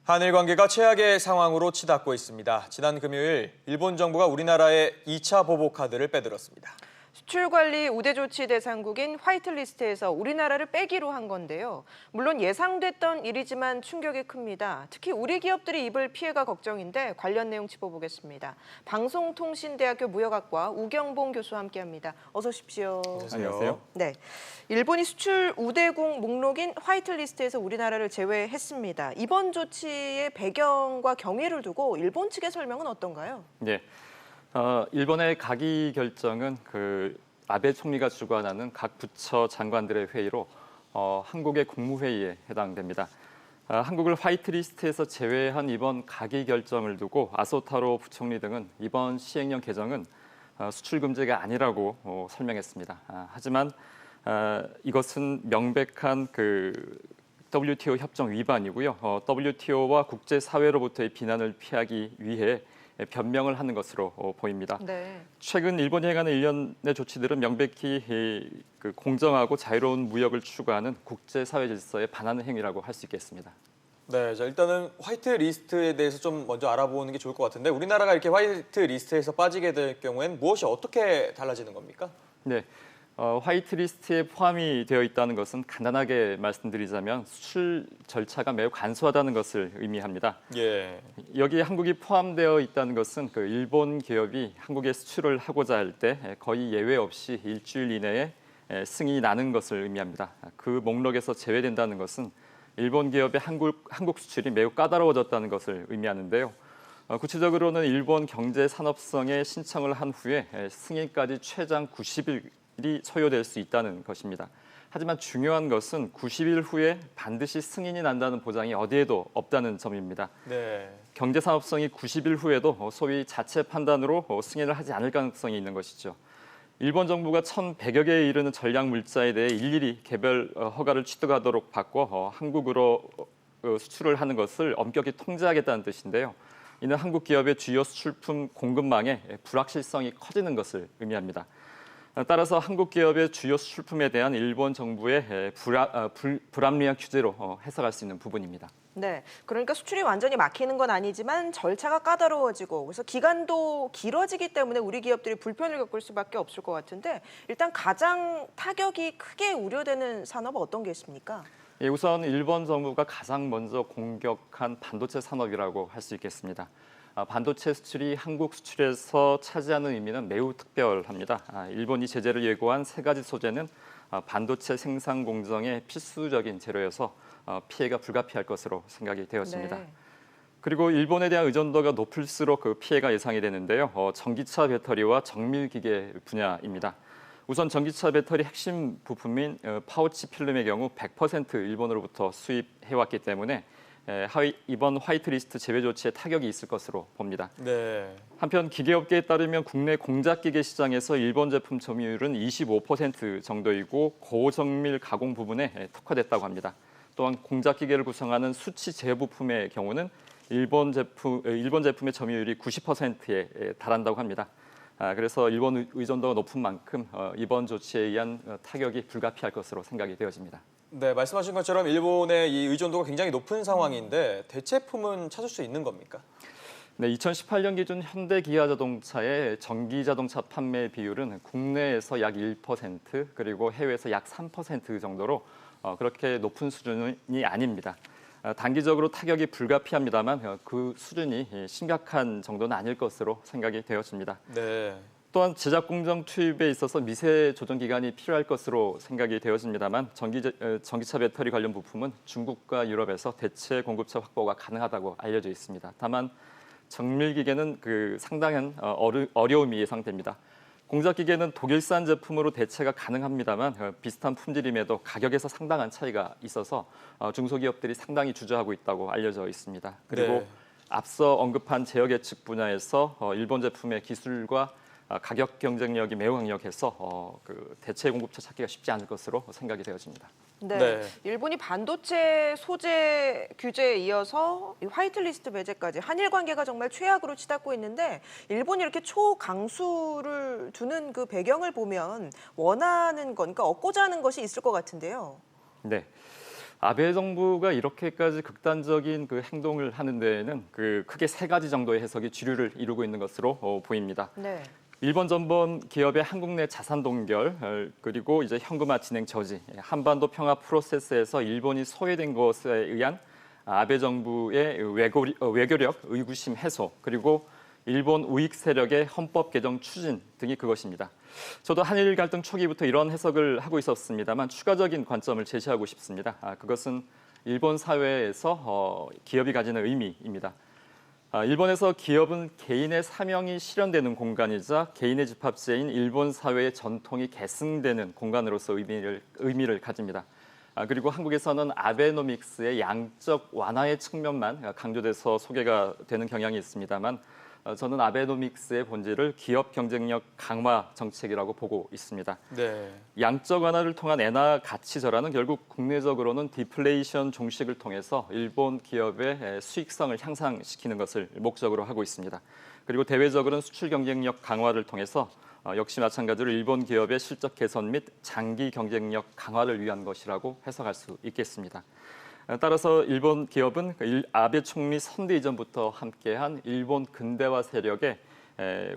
한일 관계가 최악의 상황으로 치닫고 있습니다. 지난 금요일 일본 정부가 우리나라에 2차 보복 카드를 빼들었습니다. 수출 관리 우대 조치 대상국인 화이트리스트에서 우리나라를 빼기로 한 건데요. 물론 예상됐던 일이지만 충격이 큽니다. 특히 우리 기업들이 입을 피해가 걱정인데 관련 내용 짚어보겠습니다. 방송통신대학교 무역학과 우경봉 교수와 함께합니다. 어서 오십시오. 안녕하세요. 네, 일본이 수출 우대국 목록인 화이트리스트에서 우리나라를 제외했습니다. 이번 조치의 배경과 경위를 두고 일본 측의 설명은 어떤가요? 네. 일본의 가기 결정은 아베 총리가 주관하는 각 부처 장관들의 회의로 한국의 국무회의에 해당됩니다. 한국을 화이트리스트에서 제외한 이번 가기 결정을 두고 아소타로 부총리 등은 이번 시행령 개정은 수출 금지가 아니라고 설명했습니다. 하지만 이것은 명백한 WTO 협정 위반이고요. WTO와 국제사회로부터의 비난을 피하기 위해 변명을 하는 것으로 보입니다. 네. 최근 일본이 행하는 일련의 조치들은 명백히 공정하고 자유로운 무역을 추구하는 국제사회 질서에 반하는 행위라고 할 수 있겠습니다. 네, 자 일단은 화이트 리스트에 대해서 좀 먼저 알아보는 게 좋을 것 같은데 우리나라가 이렇게 화이트 리스트에서 빠지게 될 경우에는 무엇이 어떻게 달라지는 겁니까? 네. 화이트리스트에 포함이 되어 있다는 것은 간단하게 말씀드리자면 수출 절차가 매우 간소하다는 것을 의미합니다. 예. 여기에 한국이 포함되어 있다는 것은 일본 기업이 한국에 수출을 하고자 할 때 거의 예외 없이 일주일 이내에 승인이 나는 것을 의미합니다. 그 목록에서 제외된다는 것은 일본 기업의 한국 수출이 매우 까다로워졌다는 것을 의미하는데요. 구체적으로는 일본 경제산업성에 신청을 한 후에 승인까지 최장 90일이 소요될 수 있다는 것입니다. 하지만 중요한 것은 90일 후에 반드시 승인이 난다는 보장이 어디에도 없다는 점입니다. 네. 경제산업성이 90일 후에도 소위 자체 판단으로 승인을 하지 않을 가능성이 있는 것이죠. 일본 정부가 1,100여 개에 이르는 전략 물자에 대해 일일이 개별 허가를 취득하도록 바꿔 한국으로 수출을 하는 것을 엄격히 통제하겠다는 뜻인데요. 이는 한국 기업의 주요 수출품 공급망의 불확실성이 커지는 것을 의미합니다. 따라서 한국 기업의 주요 수출품에 대한 일본 정부의 불합리한 규제로 해석할 수 있는 부분입니다. 네, 그러니까 수출이 완전히 막히는 건 아니지만 절차가 까다로워지고 그래서 기간도 길어지기 때문에 우리 기업들이 불편을 겪을 수밖에 없을 것 같은데 일단 가장 타격이 크게 우려되는 산업은 어떤 게 있습니까? 예, 우선 일본 정부가 가장 먼저 공격한 반도체 산업이라고 할 수 있겠습니다. 반도체 수출이 한국 수출에서 차지하는 의미는 매우 특별합니다. 일본이 제재를 예고한 세 가지 소재는 반도체 생산 공정의 필수적인 재료여서 피해가 불가피할 것으로 생각이 되었습니다. 네. 그리고 일본에 대한 의존도가 높을수록 피해가 예상이 되는데요. 전기차 배터리와 정밀기계 분야입니다. 우선 전기차 배터리 핵심 부품인 파우치 필름의 경우 100% 일본으로부터 수입해왔기 때문에 이번 화이트리스트 제외 조치에 타격이 있을 것으로 봅니다. 네. 한편 기계업계에 따르면 국내 공작기계 시장에서 일본 제품 점유율은 25% 정도이고 고정밀 가공 부분에 특화됐다고 합니다. 또한 공작기계를 구성하는 수치 재부품의 경우는 일본 제품의 점유율이 90%에 달한다고 합니다. 그래서 일본 의존도가 높은 만큼 이번 조치에 의한 타격이 불가피할 것으로 생각이 되어집니다. 네, 말씀하신 것처럼 일본의 이 의존도가 굉장히 높은 상황인데 대체품은 찾을 수 있는 겁니까? 네, 2018년 기준 현대 기아 자동차의 전기 자동차 판매 비율은 국내에서 약 1% 그리고 해외에서 약 3% 정도로 그렇게 높은 수준이 아닙니다. 단기적으로 타격이 불가피합니다만 그 수준이 심각한 정도는 아닐 것으로 생각이 되었습니다. 네. 또한 제작 공정 투입에 있어서 미세 조정 기간이 필요할 것으로 생각이 되었습니다만 전기차 배터리 관련 부품은 중국과 유럽에서 대체 공급처 확보가 가능하다고 알려져 있습니다. 다만 정밀기계는 상당한 어려움이 예상됩니다. 공작기계는 독일산 제품으로 대체가 가능합니다만 비슷한 품질임에도 가격에서 상당한 차이가 있어서 중소기업들이 상당히 주저하고 있다고 알려져 있습니다. 그리고 네. 앞서 언급한 제어 계측 분야에서 일본 제품의 기술과 가격 경쟁력이 매우 강력해서 대체 공급처 찾기가 쉽지 않을 것으로 생각이 되어집니다. 네. 네. 일본이 반도체 소재 규제에 이어서 이 화이트리스트 배제까지 한일 관계가 정말 최악으로 치닫고 있는데 일본이 이렇게 초강수를 두는 그 배경을 보면 원하는 건, 그러니까 얻고자 하는 것이 있을 것 같은데요. 네. 아베 정부가 이렇게까지 극단적인 그 행동을 하는 데에는 그 크게 세 가지 정도의 해석이 주류를 이루고 있는 것으로 보입니다. 네. 일본 전범 기업의 한국 내 자산 동결 그리고 이제 현금화 진행 저지, 한반도 평화 프로세스에서 일본이 소외된 것에 의한 아베 정부의 외교력 의구심 해소 그리고 일본 우익 세력의 헌법 개정 추진 등이 그것입니다. 저도 한일 갈등 초기부터 이런 해석을 하고 있었습니다만 추가적인 관점을 제시하고 싶습니다. 그것은 일본 사회에서 기업이 가지는 의미입니다. 일본에서 기업은 개인의 사명이 실현되는 공간이자 개인의 집합지인 일본 사회의 전통이 계승되는 공간으로서 의미를 가집니다. 그리고 한국에서는 아베노믹스의 양적 완화의 측면만 강조돼서 소개가 되는 경향이 있습니다만 저는 아베노믹스의 본질을 기업 경쟁력 강화 정책이라고 보고 있습니다. 네. 양적 완화를 통한 엔화 가치 절하는 결국 국내적으로는 디플레이션 종식을 통해서 일본 기업의 수익성을 향상시키는 것을 목적으로 하고 있습니다. 그리고 대외적으로는 수출 경쟁력 강화를 통해서 역시 마찬가지로 일본 기업의 실적 개선 및 장기 경쟁력 강화를 위한 것이라고 해석할 수 있겠습니다. 따라서 일본 기업은 아베 총리 선대 이전부터 함께한 일본 근대화 세력의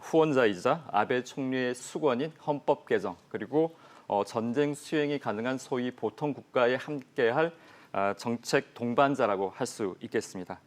후원자이자 아베 총리의 수건인 헌법 개정 그리고 전쟁 수행이 가능한 소위 보통 국가에 함께할 정책 동반자라고 할 수 있겠습니다.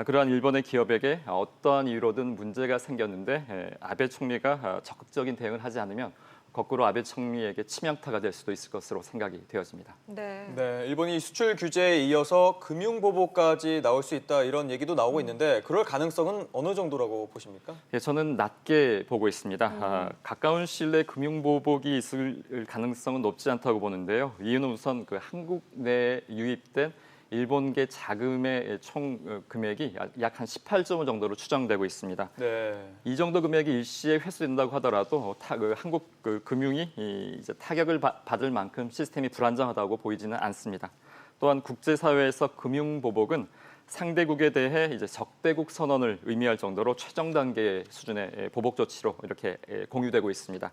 그러한 일본의 기업에게 어떠한 이유로든 문제가 생겼는데 아베 총리가 적극적인 대응을 하지 않으면 거꾸로 아베 총리에게 치명타가 될 수도 있을 것으로 생각이 되어집니다. 네. 네, 일본이 수출 규제에 이어서 금융 보복까지 나올 수 있다 이런 얘기도 나오고 있는데 그럴 가능성은 어느 정도라고 보십니까? 예, 저는 낮게 보고 있습니다. 가까운 시일 내에 금융 보복이 있을 가능성은 높지 않다고 보는데요. 이유는 우선 그 한국 내에 유입된 일본계 자금의 총 금액이 약 한 18조 정도로 추정되고 있습니다. 네. 이 정도 금액이 일시에 회수된다고 하더라도 한국 금융이 이제 타격을 받을 만큼 시스템이 불안정하다고 보이지는 않습니다. 또한 국제사회에서 금융 보복은 상대국에 대해 이제 적대국 선언을 의미할 정도로 최종 단계의 수준의 보복 조치로 이렇게 공유되고 있습니다.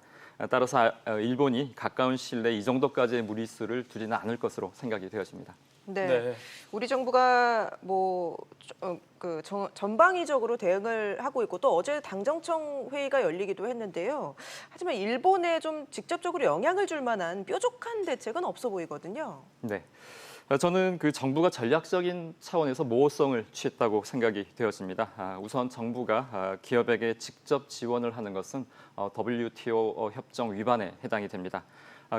따라서 일본이 가까운 시일 내에 이 정도까지의 무리수를 두지는 않을 것으로 생각이 되어집니다. 네. 네. 우리 정부가 전방위적으로 대응을 하고 있고 또 어제 당정청 회의가 열리기도 했는데요. 하지만 일본에 좀 직접적으로 영향을 줄 만한 뾰족한 대책은 없어 보이거든요. 네. 저는 그 정부가 전략적인 차원에서 모호성을 취했다고 생각이 되었습니다. 우선 정부가 기업에게 직접 지원을 하는 것은 WTO 협정 위반에 해당이 됩니다.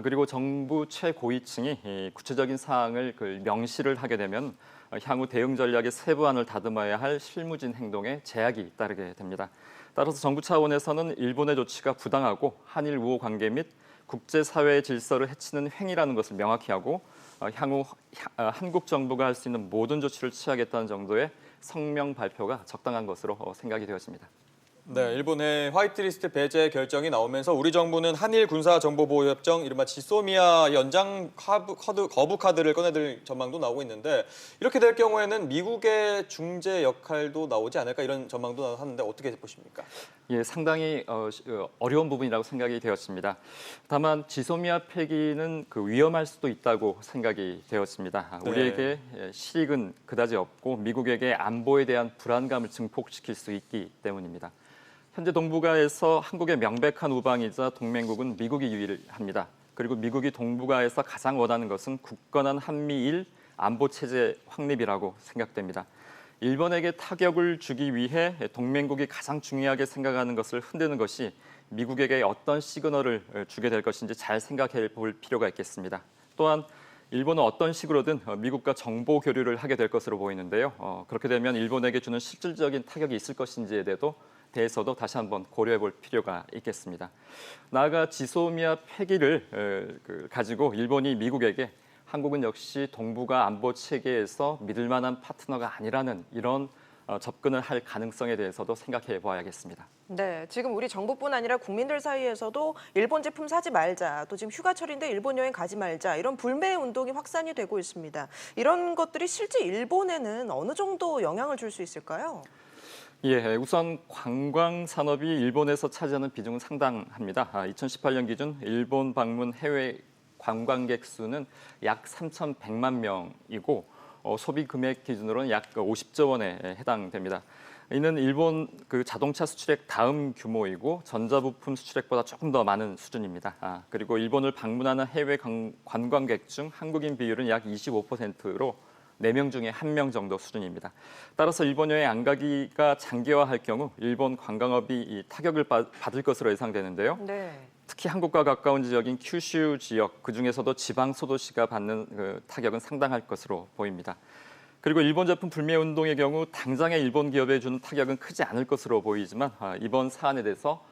그리고 정부 최고위층이 구체적인 사항을 명시를 하게 되면 향후 대응 전략의 세부안을 다듬어야 할 실무진 행동에 제약이 따르게 됩니다. 따라서 정부 차원에서는 일본의 조치가 부당하고 한일 우호 관계 및 국제사회의 질서를 해치는 행위라는 것을 명확히 하고 향후 한국 정부가 할 수 있는 모든 조치를 취하겠다는 정도의 성명 발표가 적당한 것으로 생각이 되었습니다. 네, 일본의 화이트리스트 배제 결정이 나오면서 우리 정부는 한일 군사정보보호협정 이른바 지소미아 연장 거부 카드를 꺼내들 전망도 나오고 있는데 이렇게 될 경우에는 미국의 중재 역할도 나오지 않을까 이런 전망도 하는데 어떻게 보십니까? 예, 상당히 어려운 부분이라고 생각이 되었습니다. 다만 지소미아 폐기는 위험할 수도 있다고 생각이 되었습니다. 네. 우리에게 실익은 그다지 없고 미국에게 안보에 대한 불안감을 증폭시킬 수 있기 때문입니다. 현재 동북아에서 한국의 명백한 우방이자 동맹국은 미국이 유일합니다. 그리고 미국이 동북아에서 가장 원하는 것은 굳건한 한미일 안보 체제 확립이라고 생각됩니다. 일본에게 타격을 주기 위해 동맹국이 가장 중요하게 생각하는 것을 흔드는 것이 미국에게 어떤 시그널을 주게 될 것인지 잘 생각해 볼 필요가 있겠습니다. 또한 일본은 어떤 식으로든 미국과 정보 교류를 하게 될 것으로 보이는데요. 그렇게 되면 일본에게 주는 실질적인 타격이 있을 것인지에 대해서도 다시 한번 고려해 볼 필요가 있겠습니다. 나아가 지소미아 폐기를 가지고 일본이 미국에게 한국은 역시 동북아 안보 체계에서 믿을 만한 파트너가 아니라는 이런 접근을 할 가능성에 대해서도 생각해 봐야겠습니다. 네, 지금 우리 정부뿐 아니라 국민들 사이에서도 일본 제품 사지 말자, 또 지금 휴가철인데 일본 여행 가지 말자 이런 불매 운동이 확산이 되고 있습니다. 이런 것들이 실제 일본에는 어느 정도 영향을 줄 수 있을까요? 예, 우선 관광 산업이 일본에서 차지하는 비중은 상당합니다. 2018년 기준 일본 방문 해외 관광객 수는 약 3,100만 명이고 소비 금액 기준으로는 약 50조 원에 해당됩니다. 이는 일본 그 자동차 수출액 다음 규모이고 전자부품 수출액보다 조금 더 많은 수준입니다. 그리고 일본을 방문하는 해외 관광객 중 한국인 비율은 약 25%로 4명 중에 1명 정도 수준입니다. 따라서 일본 여행 안 가기가 장기화할 경우 일본 관광업이 타격을 받을 것으로 예상되는데요. 네. 특히 한국과 가까운 지역인 큐슈 지역, 그중에서도 지방 소도시가 받는 그 타격은 상당할 것으로 보입니다. 그리고 일본 제품 불매 운동의 경우 당장의 일본 기업에 주는 타격은 크지 않을 것으로 보이지만 이번 사안에 대해서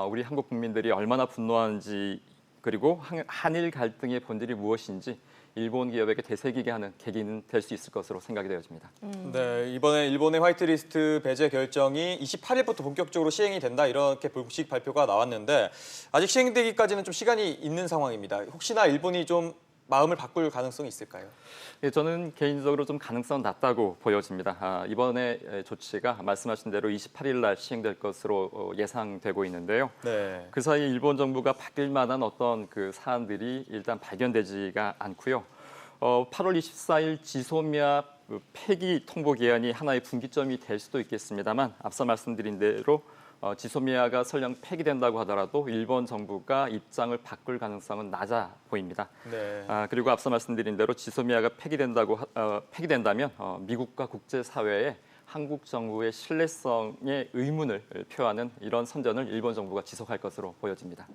우리 한국 국민들이 얼마나 분노하는지 그리고 한일 갈등의 본질이 무엇인지 일본 기업에게 되새기게 하는 계기는 될 수 있을 것으로 생각이 되어집니다. 네, 이번에 일본의 화이트리스트 배제 결정이 28일부터 본격적으로 시행이 된다 이렇게 공식 발표가 나왔는데 아직 시행되기까지는 좀 시간이 있는 상황입니다. 혹시나 일본이 좀 마음을 바꿀 가능성이 있을까요? 예, 저는 개인적으로 좀 가능성은 낮다고 보여집니다. 이번에 조치가 말씀하신 대로 28일 날 시행될 것으로 예상되고 있는데요. 네. 그 사이 일본 정부가 바뀔 만한 어떤 그 사안들이 일단 발견되지가 않고요. 8월 24일 지소미아 폐기 통보 개헌이 하나의 분기점이 될 수도 있겠습니다만 앞서 말씀드린 대로 지소미아가 설령 폐기된다고 하더라도 일본 정부가 입장을 바꿀 가능성은 낮아 보입니다. 네. 그리고 앞서 말씀드린 대로 지소미아가 폐기된다면 미국과 국제사회에 한국 정부의 신뢰성에 의문을 표하는 이런 선전을 일본 정부가 지속할 것으로 보여집니다.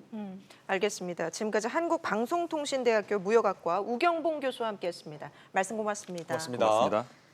알겠습니다. 지금까지 한국방송통신대학교 무역학과 우경봉 교수와 함께했습니다. 말씀 고맙습니다. 고맙습니다. 고맙습니다.